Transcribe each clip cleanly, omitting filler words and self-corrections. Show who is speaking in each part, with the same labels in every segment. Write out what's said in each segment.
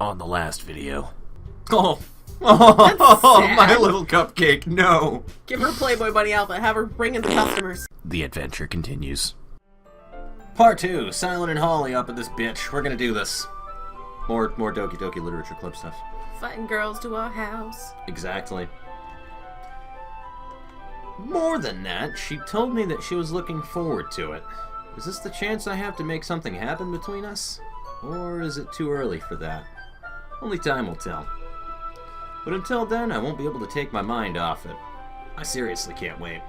Speaker 1: on the last video.
Speaker 2: Oh,
Speaker 3: sad.
Speaker 2: My little cupcake, no.
Speaker 3: Give her a Playboy Bunny outfit, have her bring in the customers.
Speaker 1: The adventure continues.
Speaker 2: Part 2, Silent and Holly up at this bitch. We're gonna do this. More Doki Doki literature club stuff.
Speaker 3: Fighting girls to our house.
Speaker 2: Exactly. More than that, she told me that she was looking forward to it. Is this the chance I have to make something happen between us? Or is it too early for that? Only time will tell. But until then, I won't be able to take my mind off it. I seriously can't wait.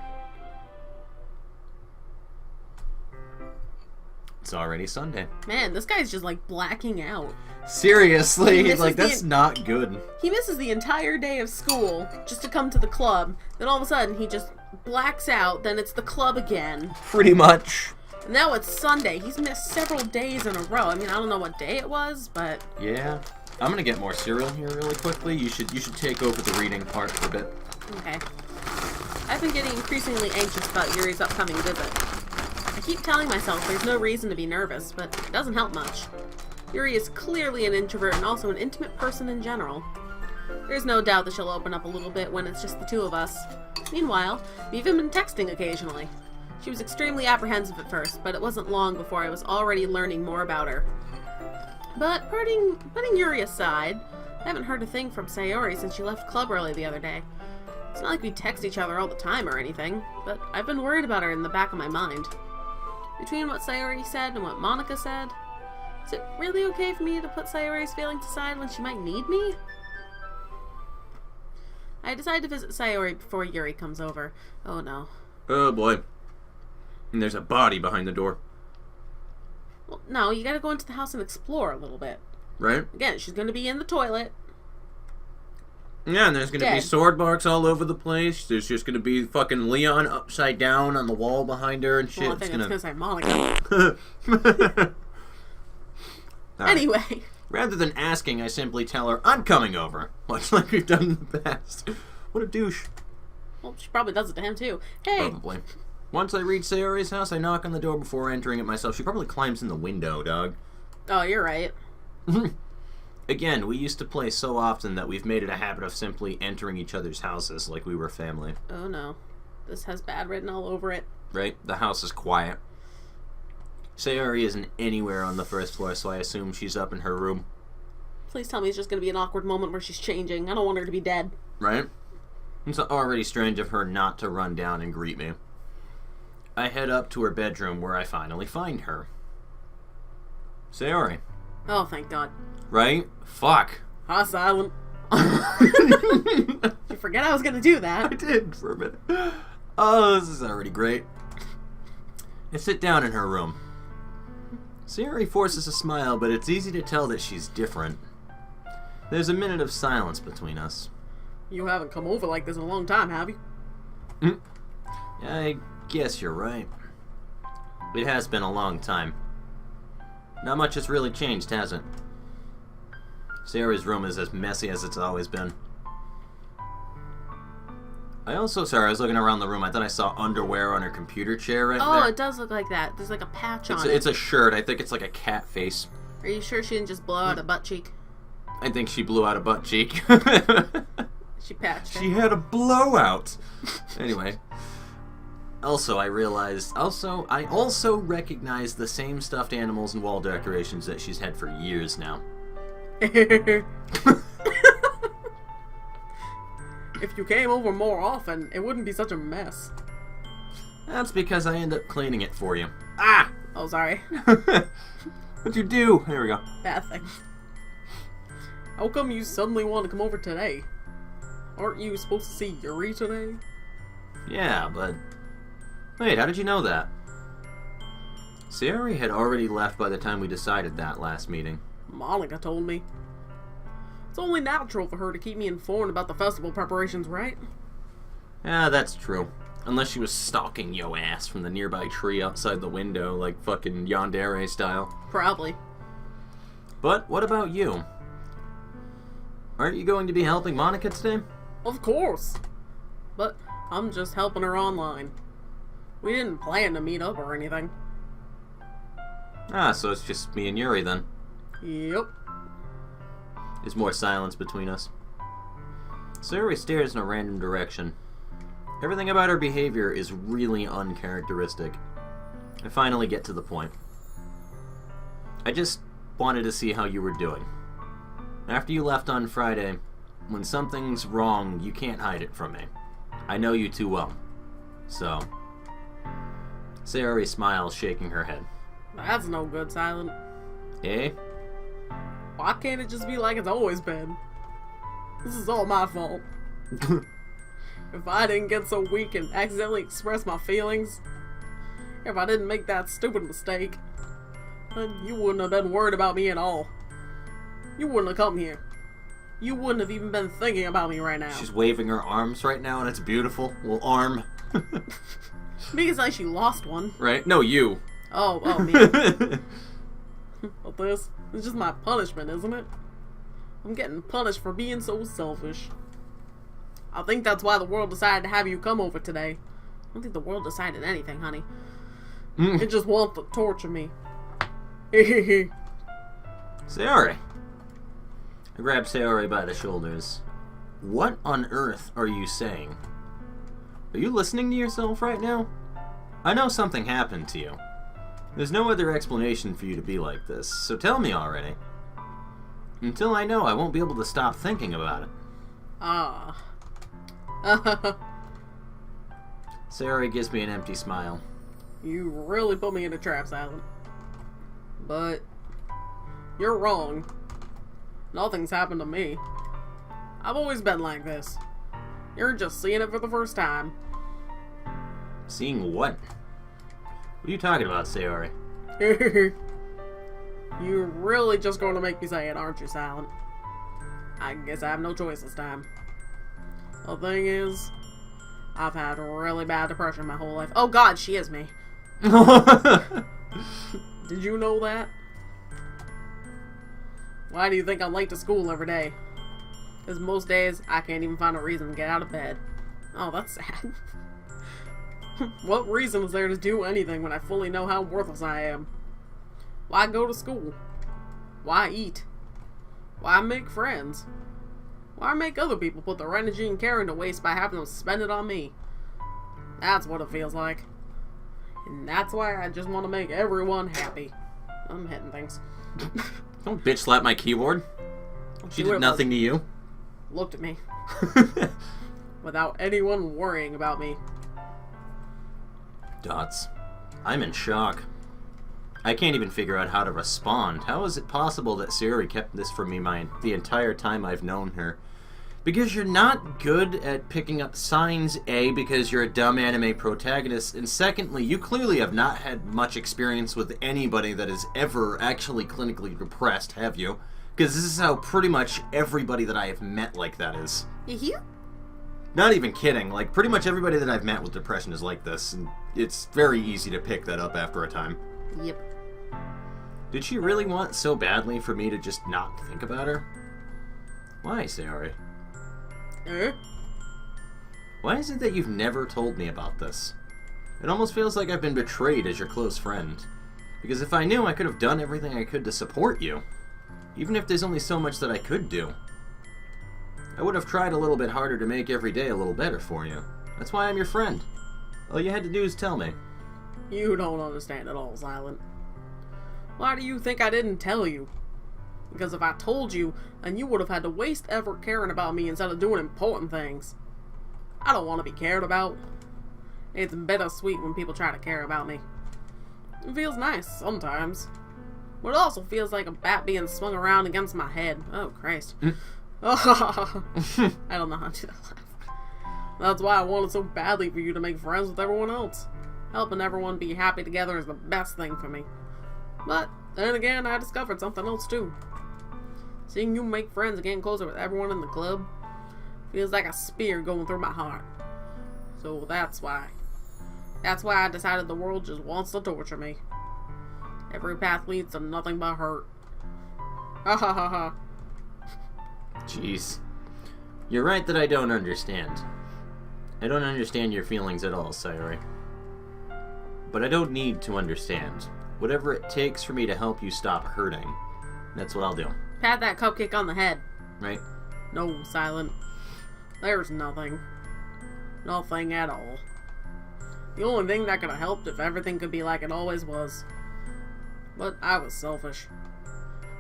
Speaker 2: It's already Sunday.
Speaker 3: Man, this guy's just like blacking out.
Speaker 2: Seriously, like that's not good.
Speaker 3: He misses the entire day of school just to come to the club. Then all of a sudden he just blacks out, then it's the club again.
Speaker 2: Pretty much.
Speaker 3: And now it's Sunday. He's missed several days in a row. I mean, I don't know what day it was, but...
Speaker 2: Yeah. I'm gonna get more cereal here really quickly. You should take over the reading part for a bit.
Speaker 3: Okay. I've been getting increasingly anxious about Yuri's upcoming visit. I keep telling myself there's no reason to be nervous, but it doesn't help much. Yuri is clearly an introvert and also an intimate person in general. There's no doubt that she'll open up a little bit when it's just the two of us. Meanwhile, we've even been texting occasionally. She was extremely apprehensive at first, but it wasn't long before I was already learning more about her. But putting Yuri aside, I haven't heard a thing from Sayori since she left club early the other day. It's not like we text each other all the time or anything, but I've been worried about her in the back of my mind. Between what Sayori said and what Monica said, is it really okay for me to put Sayori's feelings aside when she might need me? I decide to visit Sayori before Yuri comes over. Oh no.
Speaker 2: Oh boy. And there's a body behind the door.
Speaker 3: Well, no, you gotta go into the house and explore a little bit.
Speaker 2: Right?
Speaker 3: Again, she's gonna be in the toilet.
Speaker 2: Yeah, and there's gonna be
Speaker 3: Dead.
Speaker 2: sword marks all over the place. There's just gonna be fucking Leon upside down on the wall behind her and shit.
Speaker 3: Well, I think it's gonna say Monica.
Speaker 2: Alright.
Speaker 3: Anyway.
Speaker 2: Rather than asking, I simply tell her, I'm coming over. Much like we've done in the past. What a douche.
Speaker 3: Well, she probably does it to him too. Hey!
Speaker 2: Probably. Once I reach Sayori's house, I knock on the door before entering it myself. She probably climbs in the window, dog.
Speaker 3: Oh, you're right.
Speaker 2: Again, we used to play so often that we've made it a habit of simply entering each other's houses like we were family.
Speaker 3: Oh no. This has bad written all over it.
Speaker 2: Right? The house is quiet. Sayori isn't anywhere on the first floor, so I assume she's up in her room.
Speaker 3: Please tell me it's just gonna be an awkward moment where she's changing. I don't want her to be dead.
Speaker 2: Right? It's already strange of her not to run down and greet me. I head up to her bedroom where I finally find her. Sayori.
Speaker 3: Oh, thank God.
Speaker 2: Right? Fuck.
Speaker 3: Hi, Silent. You forget I was gonna do
Speaker 2: I
Speaker 3: that.
Speaker 2: did for a minute. Oh, this is already great. I sit down in her room. Sayori forces a smile, but it's easy to tell that she's different. There's a minute of silence between us.
Speaker 3: You haven't come over like this in a long time, have you?
Speaker 2: I guess you're right. It has been a long time. Not much has really changed, has it? Sayori's room is as messy as it's always been. I was looking around the room. I thought I saw underwear on her computer chair right there.
Speaker 3: Oh, it does look like that. There's like a patch on it.
Speaker 2: It's a shirt. I think it's like a cat face.
Speaker 3: Are you sure she didn't just blow out a butt cheek?
Speaker 2: I think she blew out a butt cheek.
Speaker 3: She patched it.
Speaker 2: She had a blowout. Anyway. Also, I also recognize the same stuffed animals and wall decorations that she's had for years now.
Speaker 3: If you came over more often, it wouldn't be such a mess.
Speaker 2: That's because I end up cleaning it for you. Ah!
Speaker 3: Oh, sorry.
Speaker 2: What'd you do? There we go.
Speaker 3: Bad thing. How come you suddenly want to come over today? Aren't you supposed to see Yuri today?
Speaker 2: Yeah, but... Wait, how did you know that? Sayori had already left by the time we decided that last meeting.
Speaker 3: Monica told me. It's only natural for her to keep me informed about the festival preparations, right?
Speaker 2: Yeah, that's true. Unless she was stalking yo ass from the nearby tree outside the window, like fucking Yandere style.
Speaker 3: Probably.
Speaker 2: But what about you? Aren't you going to be helping Monica today?
Speaker 3: Of course. But I'm just helping her online. We didn't plan to meet up or anything.
Speaker 2: Ah, so it's just me and Yuri then.
Speaker 3: Yep.
Speaker 2: There's more silence between us. Sayori stares in a random direction. Everything about her behavior is really uncharacteristic. I finally get to the point. I just wanted to see how you were doing. After you left on Friday, when something's wrong, you can't hide it from me. I know you too well. So... Sayori smiles, shaking her head.
Speaker 3: That's no good, Silent.
Speaker 2: Eh?
Speaker 3: Why can't it just be like it's always been? This is all my fault. If I didn't get so weak and accidentally express my feelings, if I didn't make that stupid mistake, then you wouldn't have been worried about me at all. You wouldn't have come here. You wouldn't have even been thinking about me right now.
Speaker 2: She's waving her arms right now, and it's beautiful. Little arm.
Speaker 3: Because like she lost one.
Speaker 2: Right? No, you.
Speaker 3: Oh, me. But this is just my punishment, isn't it? I'm getting punished for being so selfish. I think that's why the world decided to have you come over today. I don't think the world decided anything, honey. It just wants to torture me.
Speaker 2: Sayori. I grab Sayori by the shoulders. What on earth are you saying? Are you listening to yourself right now? I know something happened to you. There's no other explanation for you to be like this, so tell me already. Until I know, I won't be able to stop thinking about it. Sayori gives me an empty smile.
Speaker 3: You really put me in a trap, Silent. But you're wrong. Nothing's happened to me. I've always been like this. You're just seeing it for the first time.
Speaker 2: Seeing what? What are you talking about, Sayori?
Speaker 3: You're really just going to make me say it, aren't you, Silent? I guess I have no choice this time. The thing is, I've had really bad depression my whole life. Oh god, she is me. Did you know that? Why do you think I'm late to school every day? Because most days, I can't even find a reason to get out of bed. Oh, that's sad. What reason is there to do anything when I fully know how worthless I am? Why go to school? Why eat? Why make friends? Why make other people put their energy and care into waste by having them spend it on me? That's what it feels like. And that's why I just want to make everyone happy. I'm hitting things.
Speaker 2: Don't bitch slap my keyboard. She did nothing to you.
Speaker 3: Looked at me. Without anyone worrying about me.
Speaker 2: Dots. I'm in shock. I can't even figure out how to respond. How is it possible that Sayori kept this from me the entire time I've known her? Because you're not good at picking up signs, A, because you're a dumb anime protagonist, and secondly, you clearly have not had much experience with anybody that is ever actually clinically depressed, have you? Because this is how pretty much everybody that I have met like that is. Not even kidding, like, pretty much everybody that I've met with depression is like this, and it's very easy to pick that up after a time.
Speaker 3: Yep.
Speaker 2: Did she really want so badly for me to just not think about her? Why, Sayori? Why is it that you've never told me about this? It almost feels like I've been betrayed as your close friend. Because if I knew, I could have done everything I could to support you. Even if there's only so much that I could do. I would have tried a little bit harder to make every day a little better for you. That's why I'm your friend. All you had to do is tell me.
Speaker 3: You don't understand at all, Silent. Why do you think I didn't tell you? Because if I told you, then you would have had to waste effort caring about me instead of doing important things. I don't want to be cared about. It's bittersweet when people try to care about me. It feels nice sometimes. But it also feels like a bat being swung around against my head. Oh, Christ. I don't know how to do that laugh. That's why I wanted so badly for you to make friends with everyone else. Helping everyone be happy together is the best thing for me. But then again, I discovered something else too. Seeing you make friends and getting closer with everyone in the club feels like a spear going through my heart. So that's why. That's why I decided the world just wants to torture me. Every path leads to nothing but hurt. Ha ha ha ha.
Speaker 2: Jeez. You're right that I don't understand. I don't understand your feelings at all, Sayori. But I don't need to understand. Whatever it takes for me to help you stop hurting, that's what I'll do.
Speaker 3: Pat that cupcake on the head.
Speaker 2: right?
Speaker 3: No, Silent. There's nothing. Nothing at all. The only thing that could have helped if everything could be like it always was. But I was selfish.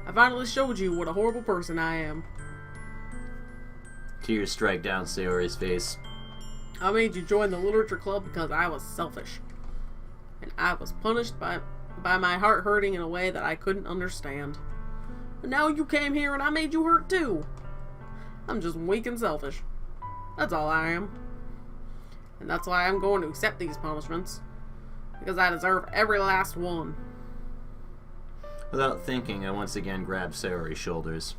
Speaker 3: I finally showed you what a horrible person I am.
Speaker 2: Tears strike down Sayori's face.
Speaker 3: I made you join the literature club because I was selfish. And I was punished by my heart hurting in a way that I couldn't understand. But now you came here and I made you hurt too. I'm just weak and selfish. That's all I am. And that's why I'm going to accept these punishments. Because I deserve every last one.
Speaker 2: Without thinking, I once again grab Sayori's shoulders.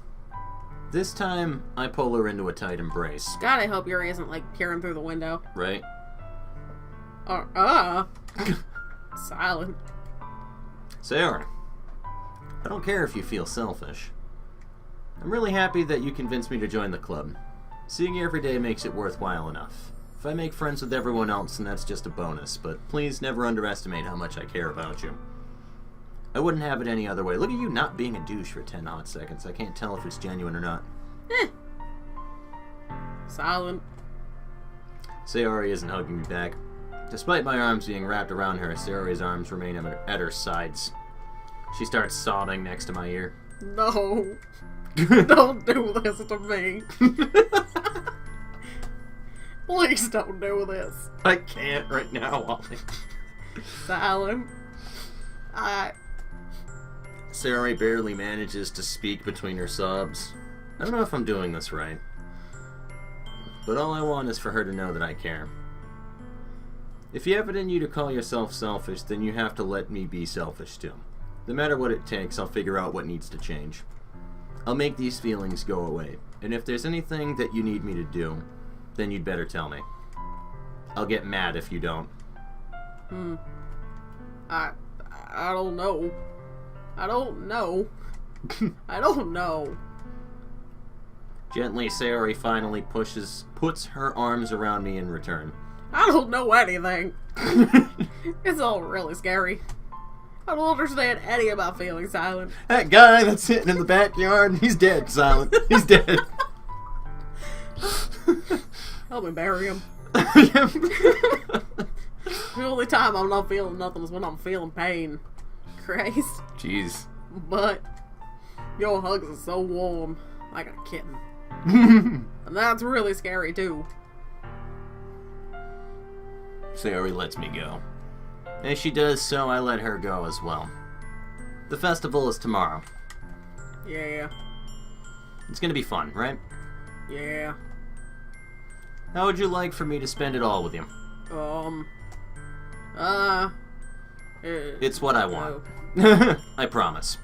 Speaker 2: This time, I pull her into a tight embrace.
Speaker 3: God, I hope Yuri isn't, like, peering through the window.
Speaker 2: Right?
Speaker 3: Silent.
Speaker 2: Sayori, I don't care if you feel selfish. I'm really happy that you convinced me to join the club. Seeing you every day makes it worthwhile enough. If I make friends with everyone else, then that's just a bonus, but please never underestimate how much I care about you. I wouldn't have it any other way. Look at you not being a douche for 10 hot seconds. I can't tell if it's genuine or not.
Speaker 3: Silent.
Speaker 2: Sayori isn't hugging me back. Despite my arms being wrapped around her, Sayori's arms remain at her sides. She starts sobbing next to my ear.
Speaker 3: No. Don't do this to me. Please don't do this.
Speaker 2: I can't right now, Ollie.
Speaker 3: Silent.
Speaker 2: Sayori barely manages to speak between her sobs. I don't know if I'm doing this right. But all I want is for her to know that I care. If you have it in you to call yourself selfish, then you have to let me be selfish too. No matter what it takes, I'll figure out what needs to change. I'll make these feelings go away. And if there's anything that you need me to do, then you'd better tell me. I'll get mad if you don't.
Speaker 3: I don't know. I don't know. I don't know.
Speaker 2: Gently, Sayori finally puts her arms around me in return.
Speaker 3: I don't know anything. It's all really scary. I don't understand any of my feelings, Silent.
Speaker 2: That guy that's sitting in the backyard, he's dead, Silent. He's dead.
Speaker 3: Help me bury him. The only time I'm not feeling nothing is when I'm feeling pain. Christ.
Speaker 2: Jeez.
Speaker 3: But your hugs are so warm, like a kitten. And that's really scary too.
Speaker 2: Sayori lets me go. As she does so, I let her go as well. The festival is tomorrow.
Speaker 3: Yeah.
Speaker 2: It's gonna be fun, right?
Speaker 3: Yeah.
Speaker 2: How would you like for me to spend it all with you? It's what I want. I promise.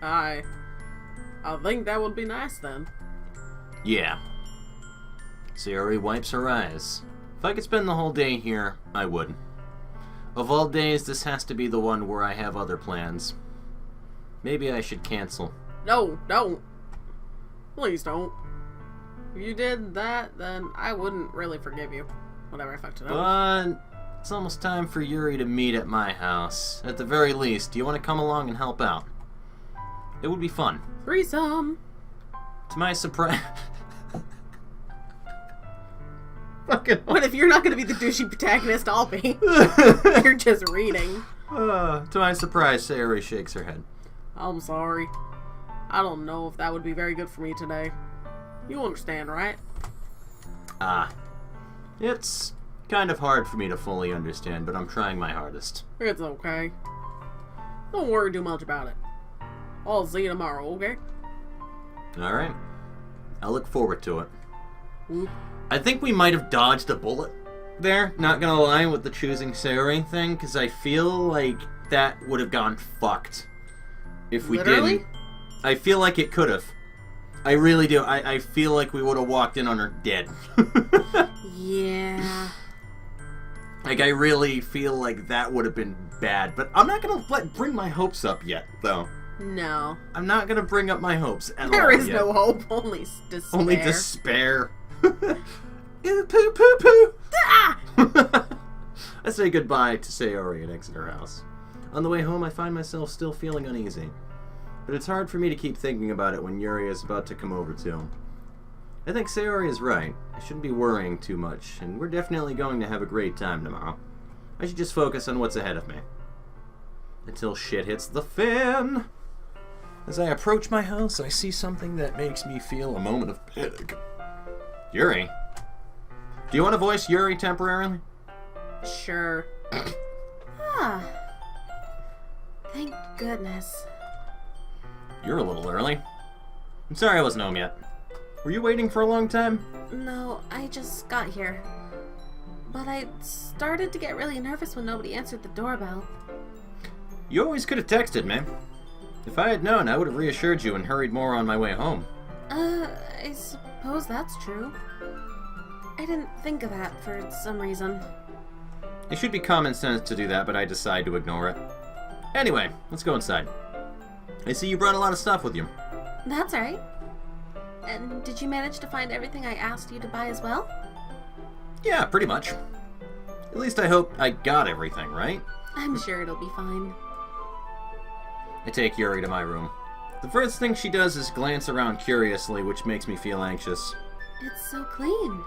Speaker 3: I think that would be nice then.
Speaker 2: Yeah. Sayori wipes her eyes. If I could spend the whole day here, I would. Of all days, this has to be the one where I have other plans. Maybe I should cancel.
Speaker 3: No, don't. Please don't. If you did that, then I wouldn't really forgive you. Whatever, I fucked it up.
Speaker 2: But it's almost time for Yuri to meet at my house. At the very least, do you want to come along and help out? It would be fun.
Speaker 3: Threesome.
Speaker 2: To my surprise...
Speaker 3: What if you're not going to be the douchey protagonist? I'll be. You're just reading.
Speaker 2: To my surprise, Sayori shakes her head.
Speaker 3: I'm sorry. I don't know if that would be very good for me today. You understand, right?
Speaker 2: It's kind of hard for me to fully understand, but I'm trying my hardest.
Speaker 3: It's okay. Don't worry too much about it. I'll see you tomorrow, okay?
Speaker 2: Alright. I'll look forward to it.
Speaker 3: Oop.
Speaker 2: I think we might have dodged a bullet there, not gonna lie, with the choosing Sayori thing, because I feel like that would have gone fucked if we
Speaker 3: Literally?
Speaker 2: didn't. I feel like it could have. I really do. I feel like we would have walked in on her dead.
Speaker 3: Yeah.
Speaker 2: Like, I really feel like that would have been bad, but I'm not gonna bring my hopes up yet, though.
Speaker 3: No.
Speaker 2: I'm not gonna bring up my hopes at all.
Speaker 3: There is
Speaker 2: yet.
Speaker 3: no hope, only despair.
Speaker 2: Only despair. Ew, poo poo poo.
Speaker 3: Ah!
Speaker 2: I say goodbye to Sayori and exit her house. On the way home, I find myself still feeling uneasy. But it's hard for me to keep thinking about it when Yuri is about to come over too. I think Sayori is right. I shouldn't be worrying too much, and we're definitely going to have a great time tomorrow. I should just focus on what's ahead of me. Until shit hits the fan! As I approach my house, I see something that makes me feel a moment of panic. Yuri? Do you want to voice Yuri temporarily?
Speaker 3: Sure. Ah. Thank goodness.
Speaker 2: You're a little early. I'm sorry I wasn't home yet. Were you waiting for a long time?
Speaker 3: No, I just got here. But I started to get really nervous when nobody answered the doorbell.
Speaker 2: You always could have texted me. If I had known, I would have reassured you and hurried more on my way home.
Speaker 3: I suppose that's true. I didn't think of that for some reason.
Speaker 2: It should be common sense to do that, but I decide to ignore it. Anyway, let's go inside. I see you brought a lot of stuff with you.
Speaker 3: That's right. And did you manage to find everything I asked you to buy as well?
Speaker 2: Yeah, pretty much. At least I hope I got everything, right?
Speaker 3: I'm sure it'll be fine.
Speaker 2: I take Yuri to my room. The first thing she does is glance around curiously, which makes me feel anxious.
Speaker 3: It's so clean.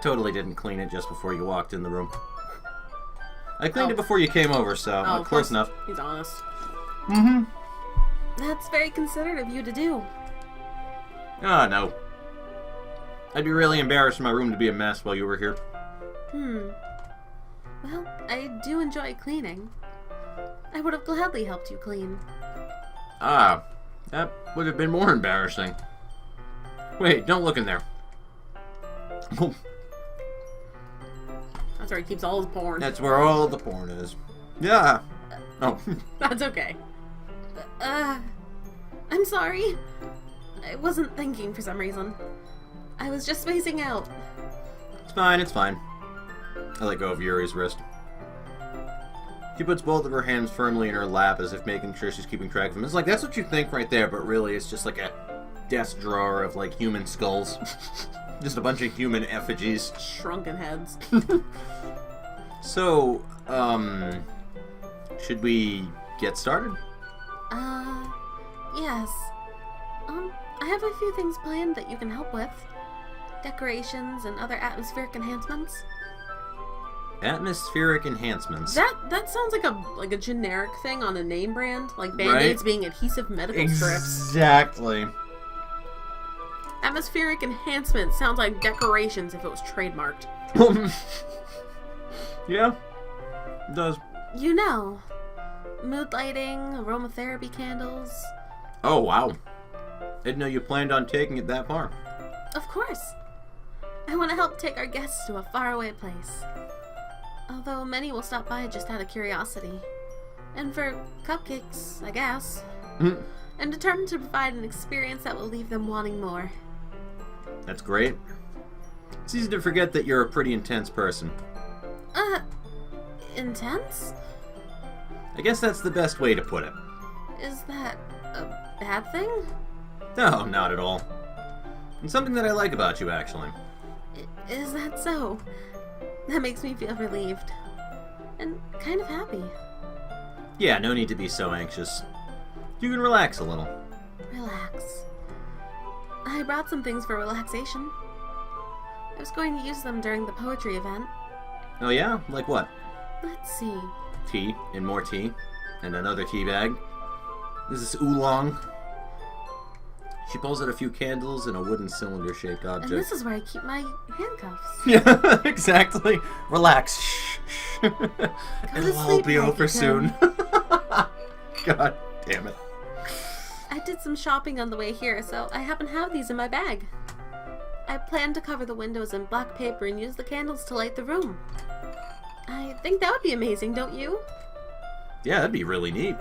Speaker 2: Totally didn't clean it just before you walked in the room. I cleaned it before you came over, so close enough.
Speaker 3: He's honest.
Speaker 2: Mm-hmm.
Speaker 3: That's very considerate of you to do.
Speaker 2: Ah, no. I'd be really embarrassed for my room to be a mess while you were here.
Speaker 3: Well, I do enjoy cleaning. I would have gladly helped you clean.
Speaker 2: Ah, that would have been more embarrassing. Wait, don't look in there.
Speaker 3: That's where he keeps all his porn.
Speaker 2: That's where all the porn is. Yeah. Oh.
Speaker 3: That's okay. I'm sorry. I wasn't thinking for some reason. I was just spacing out.
Speaker 2: It's fine, it's fine. I let go of Yuri's wrist. She puts both of her hands firmly in her lap as if making sure she's keeping track of them. It's like, that's what you think right there, but really it's just like a desk drawer of, like, human skulls. Just a bunch of human effigies.
Speaker 3: Shrunken heads.
Speaker 2: So, should we get started?
Speaker 3: Yes. I have a few things planned that you can help with. Decorations and other atmospheric enhancements.
Speaker 2: Atmospheric enhancements.
Speaker 3: That sounds like a generic thing on a name brand, like Band-Aids being adhesive medical strips.
Speaker 2: Exactly.
Speaker 3: Atmospheric enhancement sounds like decorations if it was trademarked.
Speaker 2: Yeah, it does.
Speaker 3: You know, mood lighting, aromatherapy candles.
Speaker 2: Oh, wow. Didn't know you planned on taking it that far.
Speaker 3: Of course. I want to help take our guests to a faraway place. Although many will stop by just out of curiosity. And for cupcakes, I guess. I'm determined to provide an experience that will leave them wanting more.
Speaker 2: That's great. It's easy to forget that you're a pretty intense person.
Speaker 3: Intense?
Speaker 2: I guess that's the best way to put it.
Speaker 3: Is that a bad thing?
Speaker 2: No, not at all. It's something that I like about you, actually.
Speaker 3: Is that so? That makes me feel relieved. And kind of happy.
Speaker 2: Yeah, no need to be so anxious. You can relax a little.
Speaker 3: Relax. I brought some things for relaxation. I was going to use them during the poetry event.
Speaker 2: Oh yeah? Like what?
Speaker 3: Let's see.
Speaker 2: Tea, and more tea, and another tea bag. This is oolong. She pulls out a few candles and a wooden cylinder-shaped object.
Speaker 3: And this is where I keep my handcuffs.
Speaker 2: Yeah, exactly. Relax. Shh, shh. It'll all be over soon. God damn it.
Speaker 3: I did some shopping on the way here, so I happen to have these in my bag. I plan to cover the windows in black paper and use the candles to light the room. I think that would be amazing, don't you?
Speaker 2: Yeah, that'd be really neat.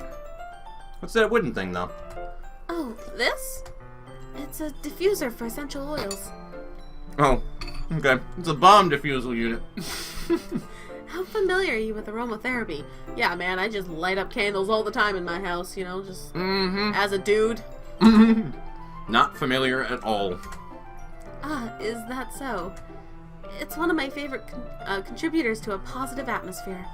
Speaker 2: What's that wooden thing, though?
Speaker 3: Oh, this? It's a diffuser for essential oils.
Speaker 2: Oh, okay. It's a bomb diffusal unit.
Speaker 3: How familiar are you with aromatherapy? Yeah, man, I just light up candles all the time in my house, you know, just as a dude.
Speaker 2: Not familiar at all.
Speaker 3: Ah, is that so? It's one of my favorite contributors to a positive atmosphere.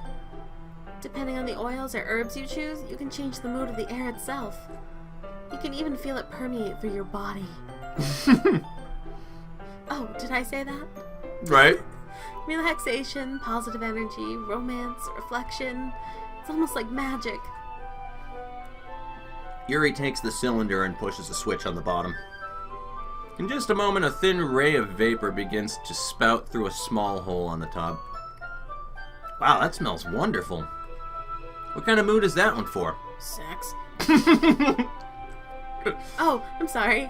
Speaker 3: Depending on the oils or herbs you choose, you can change the mood of the air itself. You can even feel it permeate through your body. Oh, did I say that?
Speaker 2: Right?
Speaker 3: Relaxation, positive energy, romance, reflection. It's almost like magic.
Speaker 2: Yuri takes the cylinder and pushes a switch on the bottom. In just a moment, a thin ray of vapor begins to spout through a small hole on the top. Wow, that smells wonderful. What kind of mood is that one for?
Speaker 3: Sex. Oh, I'm sorry.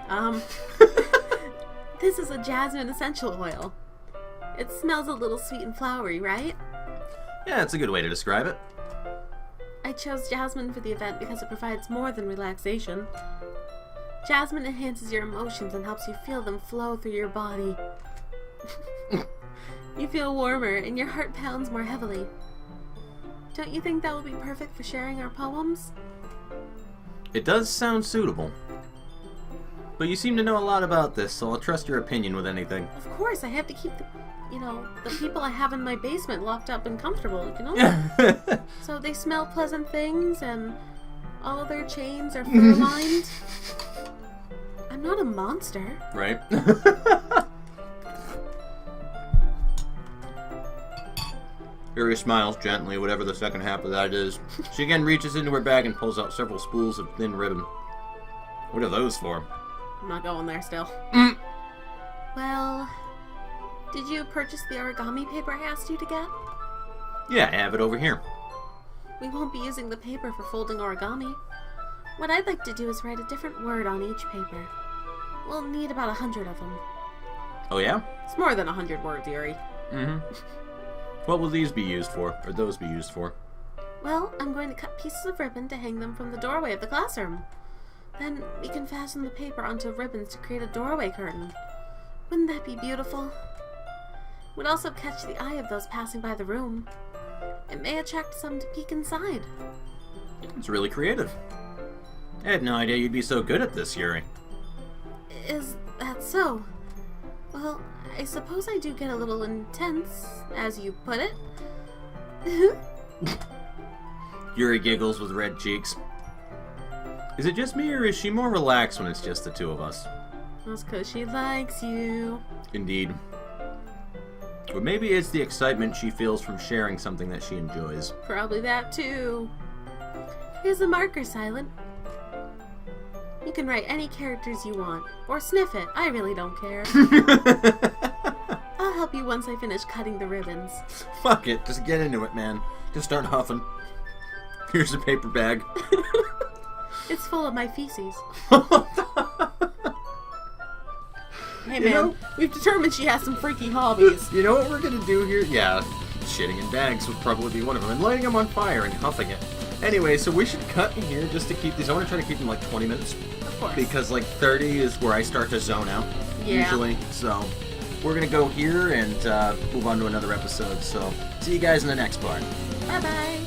Speaker 3: This is a jasmine essential oil. It smells a little sweet and flowery, right?
Speaker 2: Yeah, that's a good way to describe it.
Speaker 3: I chose jasmine for the event because it provides more than relaxation. Jasmine enhances your emotions and helps you feel them flow through your body. You feel warmer and your heart pounds more heavily. Don't you think that would be perfect for sharing our poems?
Speaker 2: It does sound suitable. But you seem to know a lot about this, so I'll trust your opinion with anything.
Speaker 3: Of course, I have to keep the people I have in my basement locked up and comfortable, So they smell pleasant things and all their chains are fur-lined. I'm not a monster.
Speaker 2: Right? Yuri smiles gently, whatever the second half of that is. She again reaches into her bag and pulls out several spools of thin ribbon. What are those for?
Speaker 3: I'm not going there still. Well, did you purchase the origami paper I asked you to get?
Speaker 2: Yeah, I have it over here.
Speaker 3: We won't be using the paper for folding origami. What I'd like to do is write a different word on each paper. We'll need about 100 of them.
Speaker 2: Oh yeah?
Speaker 3: It's more than 100 words, Yuri.
Speaker 2: Mm-hmm. What will these be used for? Or those be used for?
Speaker 3: Well, I'm going to cut pieces of ribbon to hang them from the doorway of the classroom. Then we can fasten the paper onto ribbons to create a doorway curtain. Wouldn't that be beautiful? Would also catch the eye of those passing by the room. It may attract some to peek inside.
Speaker 2: It's really creative. I had no idea you'd be so good at this, Yuri.
Speaker 3: Is that so? Well, I suppose I do get a little intense, as you put it.
Speaker 2: Yuri giggles with red cheeks. Is it just me, or is she more relaxed when it's just the two of us?
Speaker 3: That's because she likes you.
Speaker 2: Indeed. Or maybe it's the excitement she feels from sharing something that she enjoys.
Speaker 3: Probably that too. Here's the marker, Silent. You can write any characters you want, or sniff it. I really don't care. I'll help you once I finish cutting the ribbons.
Speaker 2: Fuck it, just get into it, man. Just start huffing. Here's a paper bag.
Speaker 3: It's full of my feces. Hey
Speaker 2: You
Speaker 3: man,
Speaker 2: know-
Speaker 3: we've determined she has some freaky hobbies.
Speaker 2: You know what we're gonna do here? Yeah, shitting in bags would probably be one of them, and lighting them on fire and huffing it. Anyway, so we should cut in here just to keep these. I want to try to keep them like 20 minutes.
Speaker 3: Of course.
Speaker 2: Because like 30 is where I start to zone out,
Speaker 3: Yeah.
Speaker 2: usually. So we're gonna go here and move on to another episode. So see you guys in the next part.
Speaker 3: Bye bye.